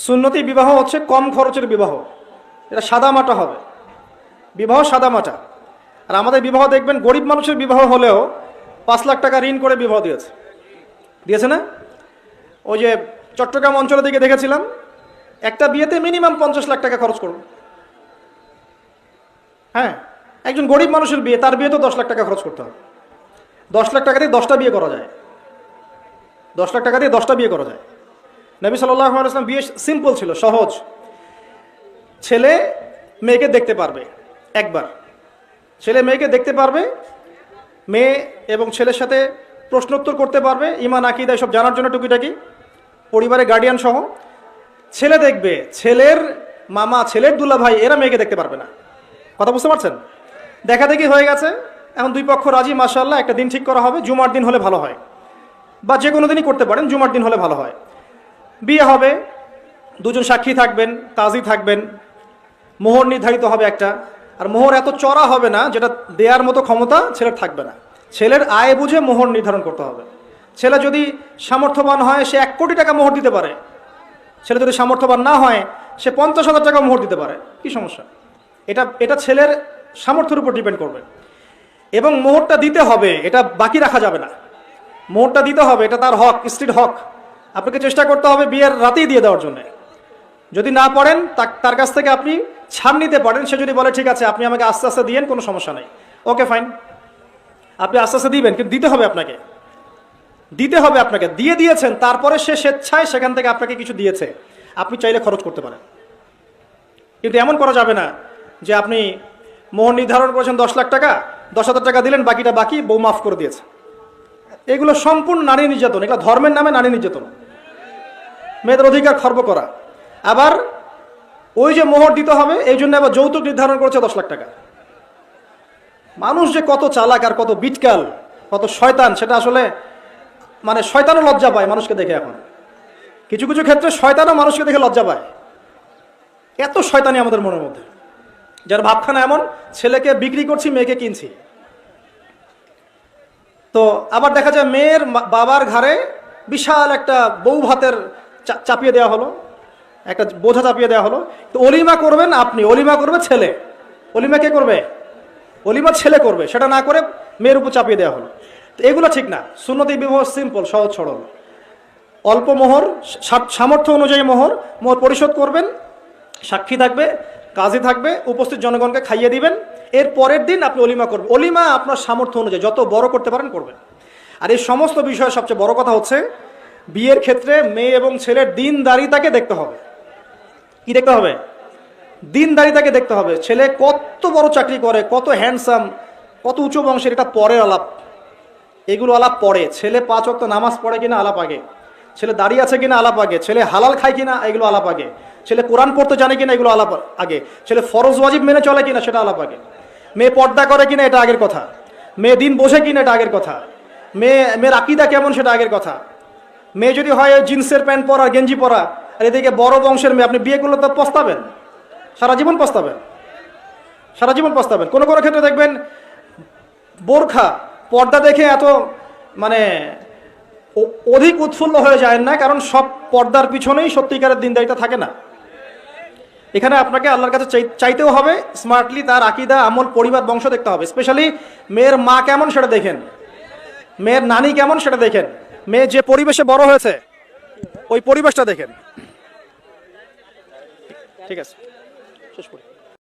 সুন্নতি বিবাহ হচ্ছে কম খরচের বিবাহ, এটা সাদামাটা হবে, বিবাহ সাদামাটা। আর আমাদের বিবাহ দেখবেন গরিব মানুষের বিবাহ হলেও 5 লাখ টাকা ঋণ করে বিবাহ দিয়েছে না? ওই যে চট্টগ্রাম অঞ্চলের দিকে দেখেছিলাম, একটা বিয়েতে মিনিমাম 50 লাখ টাকা খরচ করুন। হ্যাঁ, একজন গরিব মানুষের বিয়ে, তার বিয়ে তো 10 লাখ টাকা খরচ করতে হবে। 10 লাখ টাকা দিয়ে 10টা বিয়ে করা যায়, 10 লাখ টাকা দিয়ে 10টা বিয়ে করা যায়। নবী সাল্লাল্লাহু আলাইহি ওয়াসাল্লাম বিয়ে সিম্পল ছিল, সহজ। ছেলে মেয়েকে দেখতে পারবে একবার, ছেলে মেয়েকে দেখতে পারবে, মেয়ে এবং ছেলের সাথে প্রশ্নোত্তর করতে পারবে, ঈমান আকীদা সব জানার জন্য টুকিটাকি, পরিবারের গার্ডিয়ান সহ। ছেলে দেখবে, ছেলের মামা, ছেলের দুলা ভাই, এরা মেয়েকে দেখতে পারবে না। কথা বুঝতে পারছেন? দেখা দেখি হয়ে গেছে, এখন দুই পক্ষ রাজি, মাশাআল্লাহ, একটা দিন ঠিক করা হবে, জুমার দিন হলে ভালো হয়, বা যে কোনো দিনই করতে পারেন, জুমার দিন হলে ভালো হয়। বিয়ে হবে, দুজন সাক্ষী থাকবেন, কাজী থাকবেন, মোহর নির্ধারিত হবে একটা। আর মোহর এত চড়া হবে না যেটা দেওয়ার মতো ক্ষমতা ছেলের থাকবে না। ছেলের আয় বুঝে মোহর নির্ধারণ করতে হবে। ছেলে যদি সামর্থ্যবান হয়, সে 1 কোটি টাকা মোহর দিতে পারে। ছেলে যদি সামর্থ্যবান না হয়, সে 50,000 টাকা মোহর দিতে পারে, কি সমস্যা? এটা ছেলের সামর্থ্যের উপর ডিপেন্ড করবে। এবং মোহরটা দিতে হবে, এটা বাকি রাখা যাবে না। মোহরটা দিতে হবে, এটা তার হক, স্ত্রীর হক। আপনাকে চেষ্টা করতে হবে বিয়ের রাতেই দিয়ে দেওয়ার জন্য। যদি না পারেন, তার কাছ থেকে আপনি ছাড় নিতে পারেন। সে যদি বলে ঠিক আছে আপনি আমাকে আস্তে আস্তে দিয়েন, কোনো সমস্যা নেই, ওকে ফাইন, আপনি আস্তে আস্তে দিবেন, কিন্তু দিতে হবে আপনাকে, দিতে হবে আপনাকে। দিয়ে দিয়েছেন, তারপরে সে স্বেচ্ছায় সেখান থেকে আপনাকে কিছু দিয়েছে, আপনি চাইলে খরচ করতে পারেন। কিন্তু এমন করা যাবে না যে আপনি মোহর নির্ধারণ করেছেন 10 লাখ টাকা, 10,000 টাকা দিলেন, বাকিটা বাকি, বউ মাফ করে দিয়েছে। এগুলো সম্পূর্ণ নারী নির্যাতন, এগুলো ধর্মের নামে নারী নির্যাতন, মেয়েদের অধিকার খর্ব করা। আবার ওই যে মোহর দিতে হবে, এই জন্য আবার যৌতুক নির্ধারণ করেছে 10 লাখ টাকা। মানুষ যে কত চালাক আর কত বিটকাল, কত শয়তান, সেটা আসলে মানে শয়তানও লজ্জা পায় মানুষকে দেখে। এখন কিছু কিছু ক্ষেত্রে শয়তানও মানুষকে দেখে লজ্জা পায়, এত শয়তানি আমাদের মনের মধ্যে। যার ভাবখানা এমন, ছেলেকে বিক্রি করছি, মেয়েকে কিনছি। তো আবার দেখা যায় মেয়ের বাবার ঘাড়ে বিশাল একটা বউ ভাতের চাপিয়ে দেওয়া হলো, একটা বোঝা চাপিয়ে দেওয়া হলো। তো অলিমা করবেন আপনি, অলিমা করবে ছেলে। অলিমা কে করবে? অলিমা ছেলে করবে, সেটা না করে মেয়ের উপর চাপিয়ে দেওয়া হলো। তো এগুলো ঠিক না। সুন্নতি বিবাহ সিম্পল, সহজ সরল, অল্প মোহর, সামর্থ্য অনুযায়ী মোহর পরিশোধ করবেন, সাক্ষী থাকবে, কাজী থাকবে, উপস্থিত জনগণকে খাইয়ে দিবেন। এর পরের দিন আপনি অলিমা করবেন। অলিমা আপনার সামর্থ্য অনুযায়ী যত বড় করতে পারেন করবেন। আর এই সমস্ত বিষয়ে সবচেয়ে বড় কথা হচ্ছে, বিয়ের ক্ষেত্রে মেয়ে এবং ছেলের দিনদারিতাকে দেখতে হবে। কি দেখতে হবে? দিনদারিতাকে দেখতে হবে। ছেলে কত বড় চাকরি করে, কত হ্যান্ডসাম, কত উঁচু বংশের, এটা পরের আলাপ। এগুলো আলাপ পরে। ছেলে 5 ওয়াক্ত নামাজ পড়ে কিনা আলাপ আগে, ছেলে দাঁড়িয়ে আছে কিনা আলাপ আগে, ছেলে হালাল খায় কিনা এগুলো আলাপ আগে, ছেলে কোরআন পড়তে জানে কিনা এগুলো আলাপ আগে, ছেলে ফরজ ওয়াজিব মেনে চলে কিনা সেটা আলাপ আগে, মেয়ে পর্দা করে কিনা এটা আগের কথা, মেয়ে দিন বোঝে কিনা এটা আগের কথা, মেয়ের আকীদা কেমন সেটা আগের কথা। মেয়ে যদি হয় জিন্সের প্যান্ট পরা, গেঞ্জি পরা, আর এদিকে বড় বংশের মেয়ে, আপনি বিয়ে করলে তো পস্তাবেন, সারা জীবন পস্তাবেন, সারা জীবন পস্তাবেন। কোনো কোনো ক্ষেত্রে দেখবেন বোরখা পর্দা দেখে এত মানে অধিক উৎফুল্ল হয়ে যায় না, কারণ সব পর্দার পিছনেই সত্যিকারের দিনদারিতা থাকে না। এখানে আপনাকে আল্লাহর কাছে চাইতেও হবে, স্মার্টলি তার আকীদা, আমল, পরিবার, বংশ দেখতে হবে। স্পেশালি মেয়ের মা কেমন সেটা দেখেন, মেয়ের নানি কেমন সেটা দেখেন, মেয়ে যে পরিবেশে বড় হয়েছে ওই পরিবেশটা দেখেন। ঠিক আছে, শেষ করি।